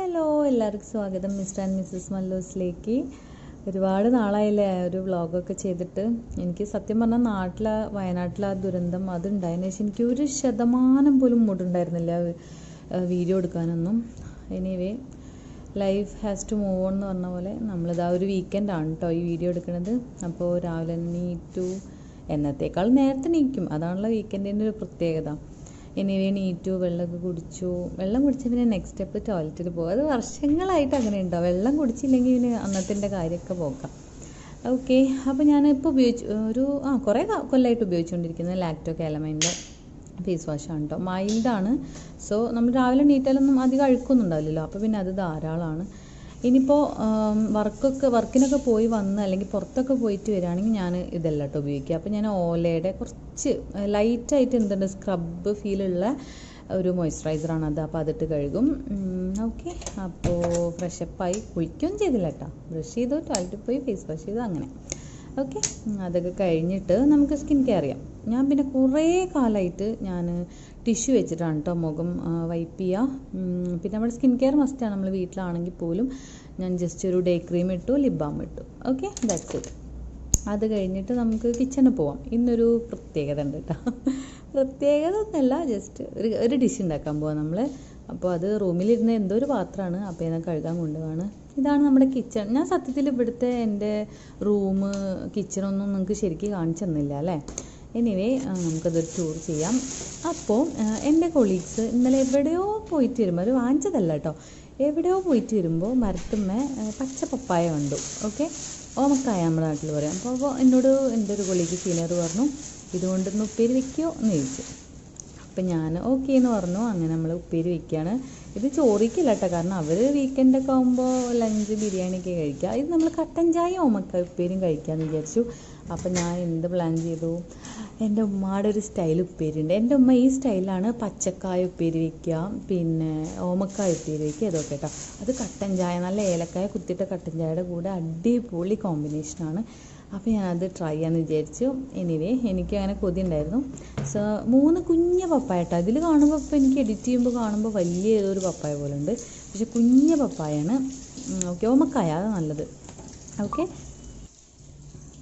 Hello, എല്ലാവർക്കും സ്വാഗതം mister and Mrs മല്ലൂസിലേക്ക്. ഒരുപാട് നാളായില്ലേ ഒരു വ്ളോഗൊക്കെ ചെയ്തിട്ട്. എനിക്ക് സത്യം പറഞ്ഞാൽ വയനാട്ടിലെ ആ ദുരന്തം അതുണ്ടായതിനു ശേഷം എനിക്ക് 1% പോലും മൂടുണ്ടായിരുന്നില്ല വീഡിയോ എടുക്കാനൊന്നും. Anyway life has to move on എന്ന് പറഞ്ഞ പോലെ നമ്മളിതാ ഒരു വീക്കെൻഡാണ് കേട്ടോ ഈ വീഡിയോ എടുക്കുന്നത്. അപ്പോൾ രാവിലെ നീറ്റു, എന്നത്തേക്കാൾ നേരത്തെ നീക്കും, അതാണല്ലോ വീക്കെൻഡിൻ്റെ ഒരു പ്രത്യേകത. എനിവേ നീറ്റു, വെള്ളമൊക്കെ കുടിച്ചു. വെള്ളം കുടിച്ച പിന്നെ നെക്സ്റ്റ് സ്റ്റെപ്പ് ടോയ്ലറ്റിൽ പോകും. അത് വർഷങ്ങളായിട്ട് അങ്ങനെ ഉണ്ടാവും. വെള്ളം കുടിച്ചില്ലെങ്കിൽ പിന്നെ അന്നത്തിൻ്റെ കാര്യമൊക്കെ പോക്കാം. ഓക്കെ, അപ്പോൾ ഞാനിപ്പോൾ കുറേ കൊല്ലമായിട്ട് ഉപയോഗിച്ചുകൊണ്ടിരിക്കുന്നത് ലാക്ടോ കാലമൈൻ്റെ ഫേസ് വാഷാണ് കേട്ടോ. മൈൽഡാണ്. സോ നമ്മൾ രാവിലെ നീറ്റാലൊന്നും അധികം അഴുക്കൊന്നും ഉണ്ടാവില്ലല്ലോ, അപ്പോൾ പിന്നെ അത് ധാരാളമാണ്. ഇനിയിപ്പോൾ വർക്കിനൊക്കെ പോയി വന്ന് അല്ലെങ്കിൽ പുറത്തൊക്കെ പോയിട്ട് വരികയാണെങ്കിൽ ഞാൻ ഇതല്ല കേട്ടോ ഉപയോഗിക്കുക. അപ്പോൾ ഞാൻ ഓലയുടെ കുറച്ച് ലൈറ്റായിട്ട് എന്തുണ്ട് സ്ക്രബ് ഫീലുള്ള ഒരു മോയ്സ്ചറൈസറാണ് അത്. അപ്പോൾ അതിട്ട് കഴുകും. ഓക്കെ, അപ്പോൾ ഫ്രഷപ്പായി കുളിക്കുകയൊന്നും ചെയ്തില്ല കേട്ടോ. ബ്രഷ് ചെയ്തു, ടോയ്ലറ്റിൽ പോയി ഫേസ് വാഷ് ചെയ്തു, അങ്ങനെ. ഓക്കെ, അതൊക്കെ കഴിഞ്ഞിട്ട് നമുക്ക് സ്കിൻ കെയർ ചെയ്യാം. ഞാൻ പിന്നെ കുറേ കാലമായിട്ട് ഞാൻ ടിഷ്യൂ വെച്ചിട്ടാണ് കേട്ടോ മുഖം വൈപ്പ് ചെയ്യുക. പിന്നെ നമ്മുടെ സ്കിൻ കെയർ മസ്റ്റാണ് നമ്മൾ വീട്ടിലാണെങ്കിൽ പോലും. ഞാൻ ജസ്റ്റ് ഒരു ഡേ ക്രീം ഇട്ടു, ലിപ് ബാം ഇട്ടു. Okay, that's it. അത് കഴിഞ്ഞിട്ട് നമുക്ക് കിച്ചണിൽ പോവാം. ഇന്നൊരു പ്രത്യേകത ഉണ്ട് കേട്ടോ. പ്രത്യേകത ഒന്നല്ല, ജസ്റ്റ് ഒരു ഡിഷ് ഉണ്ടാക്കാൻ പോവാം നമ്മൾ. അപ്പോൾ അത് റൂമിലിരുന്ന എന്തോ ഒരു പാത്രമാണ്, അപ്പോൾ ഞാൻ കഴുകാൻ കൊണ്ടുപോവാണ്. ഇതാണ് നമ്മുടെ കിച്ചൺ. ഞാൻ സത്യത്തിൽ ഇവിടുത്തെ എൻ്റെ റൂം കിച്ചണൊന്നും നിങ്ങൾക്ക് ശരിക്കും കാണിച്ചു തന്നില്ല അല്ലേ. എനിവേ നമുക്കതൊരു ടൂർ ചെയ്യാം. അപ്പോൾ എൻ്റെ കൊളീഗ്സ് ഇന്നലെ എവിടെയോ പോയിട്ട് വരുമ്പോൾ, അത് വാങ്ങിച്ചതല്ല കേട്ടോ, എവിടെയോ പോയിട്ട് വരുമ്പോൾ മരത്തുമ്മ പച്ച പപ്പായ കണ്ടു. ഓക്കെ, ഓമക്കായ നമ്മുടെ നാട്ടിൽ പറയാം. അപ്പോൾ എന്നോട് എൻ്റെ ഒരു കൊളീഗ് സീനിയർ പറഞ്ഞു, ഇതുകൊണ്ടൊന്ന് ഉപ്പേരി വെക്കുമോ എന്ന് ചോദിച്ചു. അപ്പം ഞാൻ ഓക്കെ എന്ന് പറഞ്ഞു. അങ്ങനെ നമ്മൾ ഉപ്പേരി വയ്ക്കുകയാണ്. ഇത് ചോറിക്കില്ല കേട്ടോ, കാരണം അവർ വീക്കെൻഡൊക്കെ ആകുമ്പോൾ ലഞ്ച് ബിരിയാണിയൊക്കെ കഴിക്കുക. ഇത് നമ്മൾ കട്ടൻ ചായ ഓമക്കായ ഉപ്പേരിയും കഴിക്കാമെന്ന് വിചാരിച്ചു. അപ്പം ഞാൻ എന്ത് പ്ലാൻ ചെയ്തു, എൻ്റെ ഉമ്മയുടെ ഒരു സ്റ്റൈൽ ഉപ്പേരി ഉണ്ട്. എൻ്റെ ഉമ്മ ഈ സ്റ്റൈലാണ് പച്ചക്കായ ഉപ്പേരി വയ്ക്കുക, പിന്നെ ഓമക്കായ ഉപ്പേരി വയ്ക്കുക, ഇതൊക്കെ കേട്ടോ. അത് കട്ടൻ ചായ, നല്ല ഏലക്കായ കുത്തിയിട്ട കട്ടൻ ചായയുടെ കൂടെ അടിപൊളി കോമ്പിനേഷനാണ്. അപ്പോൾ ഞാനത് ട്രൈ ചെയ്യാമെന്ന് വിചാരിച്ചു. എനിവേ എനിക്ക് അങ്ങനെ കൊതി ഉണ്ടായിരുന്നു. സോ 3 കുഞ്ഞ് പപ്പായ കേട്ടോ. ഇതിൽ കാണുമ്പോൾ ഇപ്പോൾ എനിക്ക് എഡിറ്റ് ചെയ്യുമ്പോൾ കാണുമ്പോൾ വലിയ ഏതൊരു പപ്പായ പോലെ ഉണ്ട്, പക്ഷെ കുഞ്ഞ് പപ്പായാണ്. ഓക്കെ, ഓമക്കായ അത് നല്ലത്. ഓക്കെ,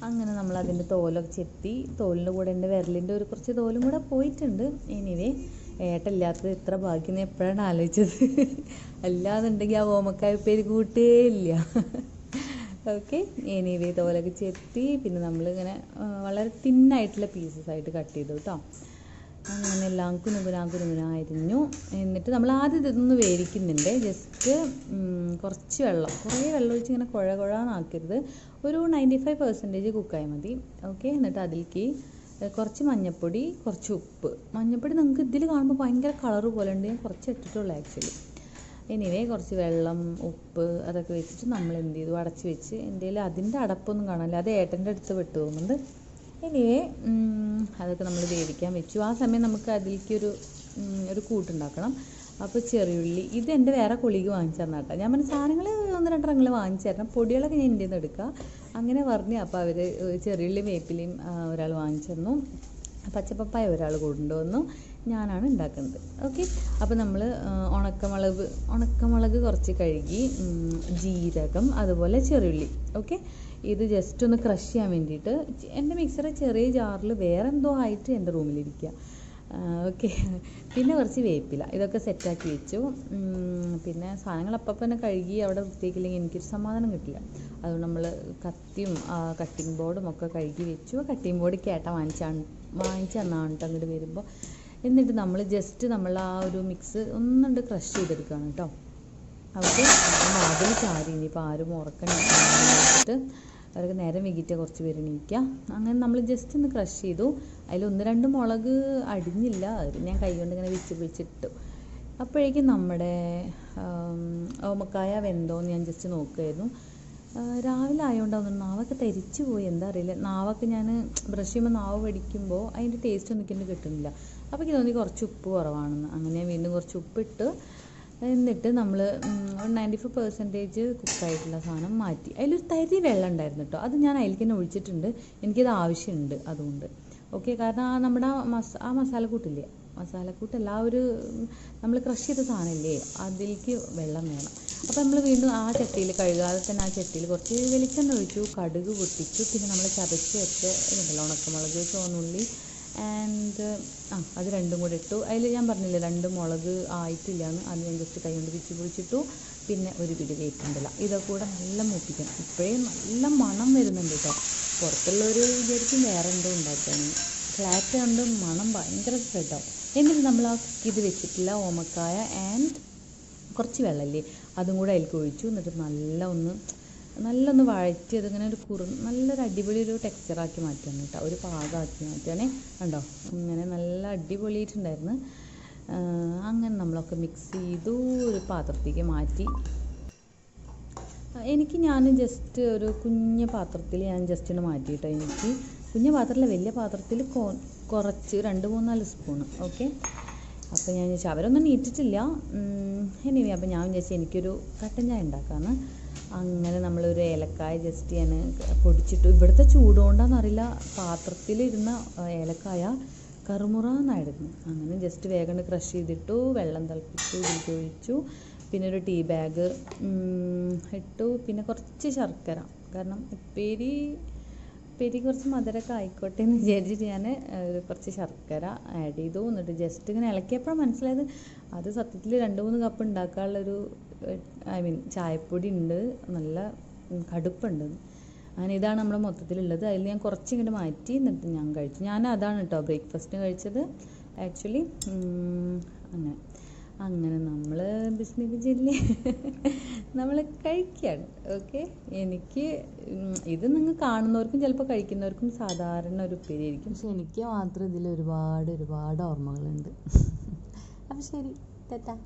അങ്ങനെ നമ്മൾ അതിൻ്റെ തോലൊക്കെ ചെത്തി, തോലിൻ്റെ കൂടെ എൻ്റെ വിരലിൻ്റെ കുറച്ച് തോലും കൂടെ പോയിട്ടുണ്ട്. എനിവേ ഏട്ടല്ലാത്തത് ഇത്ര ഭാഗ്യം എപ്പോഴാണ് ആലോചിച്ചത്. അല്ലാന്നുണ്ടെങ്കിൽ ആ ഓമക്കായ ഉപ്പേരി കൂട്ടേ ഇല്ല. ഓക്കെ, എനിവേ തോലൊക്കെ ചെത്തി പിന്നെ നമ്മളിങ്ങനെ വളരെ തിന്നായിട്ടുള്ള പീസസ് ആയിട്ട് കട്ട് ചെയ്തു കേട്ടോ. അങ്ങനെ എല്ലാം കുനുകുന അരിഞ്ഞു. എന്നിട്ട് നമ്മൾ ആദ്യം ഇതൊന്ന് വേവിക്കുന്നുണ്ട്. ജസ്റ്റ് കുറേ വെള്ളം ഒഴിച്ച് ഇങ്ങനെ കുഴാന്നാക്കരുത്. ഒരു 95% കുക്കായാൽ മതി. ഓക്കെ, എന്നിട്ട് അതിലേക്ക് കുറച്ച് മഞ്ഞൾപ്പൊടി, കുറച്ച് ഉപ്പ്. മഞ്ഞൾപ്പൊടി നിങ്ങൾക്ക് ഇതിൽ കാണുമ്പോൾ ഭയങ്കര കളറ് പോലെ ഉണ്ട്, ഞാൻ കുറച്ച് ഇട്ടിട്ടുള്ളൂ ആക്ച്വലി. എനിവേ കുറച്ച് വെള്ളം, ഉപ്പ് അതൊക്കെ വെച്ചിട്ട് നമ്മൾ എന്ത് ചെയ്തു, അടച്ച് വെച്ച്. എൻ്റെ കയ്യിൽ അതിൻ്റെ അടപ്പൊന്നും കാണാനില്ല, അത് ഏട്ടൻ്റെ അടുത്ത് വിട്ടു പോകുന്നുണ്ട്. എനിവേ അതൊക്കെ നമ്മൾ വേവിക്കാൻ വെച്ചു. ആ സമയം നമുക്ക് അതിലേക്ക് ഒരു കൂട്ടുണ്ടാക്കണം. അപ്പോൾ ചെറിയുള്ളി, ഇത് എൻ്റെ വേറെ കൊളീഗ് വാങ്ങിച്ചു തരണം കേട്ടോ. ഞാൻ പറഞ്ഞ സാധനങ്ങൾ 1-2 റങ്ങൾ വാങ്ങിച്ചു തരണം, പൊടികളൊക്കെ ഞാൻ എൻ്റെ നിന്ന് എടുക്കുക അങ്ങനെ പറഞ്ഞു. അപ്പോൾ അവർ ചെറിയുള്ളിയും വേപ്പിലയും ഒരാൾ വാങ്ങിച്ചു തന്നു, പച്ചപ്പപ്പായ ഒരാൾ കൊണ്ടുവന്നു. ഞാനാണ് ഉണ്ടാക്കുന്നത്. ഓക്കെ, അപ്പോൾ നമ്മൾ ഉണക്കമുളക് കുറച്ച് കഴുകി, ജീരകം, അതുപോലെ ചെറിയുള്ളി. ഓക്കെ, ഇത് ജസ്റ്റ് ഒന്ന് ക്രഷ് ചെയ്യാൻ വേണ്ടിയിട്ട് എൻ്റെ മിക്സറ് ചെറിയ ജാറിൽ വേറെ എന്തോ ആയിട്ട് എൻ്റെ റൂമിലിരിക്കുക. ഓക്കെ, പിന്നെ കുറച്ച് വേപ്പില, ഇതൊക്കെ സെറ്റാക്കി വെച്ചു. പിന്നെ സാധനങ്ങൾ അപ്പം തന്നെ കഴുകി അവിടെ വൃത്തിയാക്കില്ലെങ്കിൽ എനിക്കൊരു സമാധാനം കിട്ടില്ല. അതുകൊണ്ട് നമ്മൾ കത്തിയും കട്ടിംഗ് ബോർഡും ഒക്കെ കഴുകി വെച്ചു. കട്ടിംഗ് ബോർഡ് കേട്ട വാങ്ങിച്ച് തന്നാണ് കേട്ടോ അങ്ങോട്ട് വരുമ്പോൾ. എന്നിട്ട് നമ്മൾ ജസ്റ്റ് ആ ഒരു മിക്സ് ഒന്നുകൊണ്ട് ക്രഷ് ചെയ്തെടുക്കുകയാണ് കേട്ടോ. ഓക്കെ, അതിൽ ചാരി ഇനിയിപ്പോൾ ആരും ഉറക്കണിട്ട് അവർക്ക് നേരം വൈകിട്ട് കുറച്ച് പേര് എണീക്കുക. അങ്ങനെ നമ്മൾ ജസ്റ്റ് ഒന്ന് ക്രഷ് ചെയ്തു. അതിൽ 1-2 മുളക് അടിഞ്ഞില്ല, അത് ഞാൻ കൈ കൊണ്ട് ഇങ്ങനെ വിളിച്ചിട്ടു. അപ്പോഴേക്കും നമ്മുടെ ഓമക്കായ വെന്തോന്ന് ഞാൻ ജസ്റ്റ് നോക്കുമായിരുന്നു. രാവിലെ ആയതുകൊണ്ടാവുന്നു നാവൊക്കെ തരിച്ചു പോയി, എന്താ അറിയില്ല. നാവൊക്കെ ഞാൻ ബ്രഷ് ചെയ്യുമ്പോൾ നാവ് പഠിക്കുമ്പോൾ അതിൻ്റെ ടേസ്റ്റ് ഒന്നും എനിക്ക് കിട്ടുന്നില്ല. അപ്പോൾ എനിക്ക് തോന്നി കുറച്ച് ഉപ്പ് കുറവാണെന്ന്. അങ്ങനെ ഞാൻ വീണ്ടും കുറച്ച് ഉപ്പിട്ട്, എന്നിട്ട് നമ്മൾ 95% കുക്കായിട്ടുള്ള സാധനം മാറ്റി. അതിലൊരു തരി വെള്ളം ഉണ്ടായിരുന്നു കേട്ടോ, അത് ഞാൻ അതിലേക്ക് തന്നെ ഒഴിച്ചിട്ടുണ്ട്. എനിക്കത് ആവശ്യമുണ്ട് അതുകൊണ്ട്. ഓക്കെ, കാരണം നമ്മുടെ മസാലക്കൂട്ടില്ലേ, മസാലക്കൂട്ടല്ല, ആ ഒരു നമ്മൾ ക്രഷ് ചെയ്ത സാധനമില്ലേ, അതിലേക്ക് വെള്ളം വേണം. അപ്പോൾ നമ്മൾ വീണ്ടും ആ ചട്ടിയിൽ കഴുകാതെ തന്നെ ആ ചട്ടിയിൽ കുറച്ച് വെളിച്ചെണ്ണ ഒഴിച്ചു, കടുക് പൊട്ടിച്ചു, പിന്നെ നമ്മൾ ചതച്ച് വെച്ച ഇതുണ്ടല്ലോ ഉണക്കമുളക്, ചുവന്നുള്ളി ആൻഡ് അത് രണ്ടും കൂടെ ഇട്ടു. അതിൽ ഞാൻ പറഞ്ഞില്ലേ 2 മുളക് ആയിട്ടില്ലാന്ന്, അത് ഞാൻ ജസ്റ്റ് കൈ കൊണ്ട് പിച്ചി പൊളിച്ചിട്ടു. പിന്നെ ഒരു പിടി വേപ്പിൻ്റെല, ഇതൊക്കെ കൂടെ നല്ല മൂപ്പിക്കണം. ഇപ്പോഴേ നല്ല മണം വരുന്നുണ്ട് കേട്ടോ. പുറത്തുള്ളവർ വിചാരിക്കും വേറെ എന്തോ ഉണ്ടാക്കുകയാണ്. ഫ്ലാറ്റ് കൊണ്ട് മണം ഭയങ്കര സ്പ്രെഡാവും. എന്നിട്ട് നമ്മൾ ആ കുക്ക് ചെയ്ത് വെച്ചിട്ടുള്ള ഓമക്കായ ആൻഡ് കുറച്ച് വെള്ളമില്ലേ അതും കൂടെ അതിലേക്ക് ഒഴിച്ചു. എന്നിട്ട് നല്ലൊന്ന് വഴറ്റി അതിങ്ങനെ ഒരു നല്ലൊരു അടിപൊളി ഒരു ടെക്സ്ചറാക്കി മാറ്റുകയാണ് കേട്ടോ, ഒരു പാകമാക്കി മാറ്റുകയാണേ. കണ്ടോ ഇങ്ങനെ നല്ല അടിപൊളിയായിട്ടുണ്ടായിരുന്നു. അങ്ങനെ നമ്മളൊക്കെ മിക്സ് ചെയ്തു, ഒരു പാത്രത്തേക്ക് മാറ്റി. ഞാൻ ജസ്റ്റ് ഒരു കുഞ്ഞ പാത്രത്തിൽ ഞാൻ ജസ്റ്റ് ഒന്ന് മാറ്റിയിട്ടോ. എനിക്ക് കുഞ്ഞ പാത്രത്തിലെ വലിയ പാത്രത്തിൽ കുറച്ച് 2-3-4 സ്പൂണ്. ഓക്കെ, അപ്പോൾ ഞാൻ വിചാരിച്ചു അവരൊന്നും നീറ്റിട്ടില്ല. എനിവേ അപ്പോൾ ഞാൻ വിചാരിച്ചു എനിക്കൊരു കട്ടൻ ചായ ഉണ്ടാക്കാമെന്ന്. അങ്ങനെ നമ്മളൊരു ഏലക്കായ ജസ്റ്റ് ഞാൻ പൊടിച്ചിട്ടു. ഇവിടുത്തെ ചൂടുകൊണ്ടാണെന്നറിയില്ല പാത്രത്തിലിരുന്ന ഏലക്കായ കറുമുറാന്നായിരുന്നു. അങ്ങനെ ജസ്റ്റ് വേഗം ക്രഷ് ചെയ്തിട്ടു, വെള്ളം തിളപ്പിച്ചു, ഇതിലേക്ക് ഒഴിച്ചു, പിന്നെ ഒരു ടീ ബാഗ് ഇട്ടു, പിന്നെ കുറച്ച് ശർക്കര, കാരണം ഉപ്പേരി കുറച്ച് മധുരമൊക്കെ ആയിക്കോട്ടെ എന്ന് വിചാരിച്ചിട്ട് ഞാൻ കുറച്ച് ശർക്കര ആഡ് ചെയ്തു. എന്നിട്ട് ജസ്റ്റ് ഇങ്ങനെ ഇളക്കിയപ്പോഴാണ് മനസ്സിലായത് അത് സത്യത്തിൽ 2-3 കപ്പ് ഉണ്ടാക്കാനുള്ളൊരു ചായപ്പൊടി ഉണ്ട്, നല്ല കടുപ്പുണ്ട്. അങ്ങനെ ഇതാണ് നമ്മുടെ മൊത്തത്തിലുള്ളത്. അതിൽ ഞാൻ കുറച്ച് ഇങ്ങോട്ട് മാറ്റി എന്നിട്ട് ഞാൻ കഴിച്ചു. ഞാൻ അതാണ് കേട്ടോ ബ്രേക്ക്ഫാസ്റ്റിന് കഴിച്ചത് ആക്ച്വലി. അങ്ങനെ നമ്മൾ ബിസ്മിക്ക് ചൊല്ലി നമ്മൾ കഴിക്കുകയാണ്. ഓക്കെ, ഇത് നിങ്ങൾ കാണുന്നവർക്കും ചിലപ്പോൾ കഴിക്കുന്നവർക്കും സാധാരണ ഒരു ഉപ്പേരി ആയിരിക്കും, പക്ഷെ എനിക്ക് മാത്രം ഇതിൽ ഒരുപാട് ഓർമ്മകളുണ്ട്. അപ്പോൾ ശരി, ടാറ്റാ.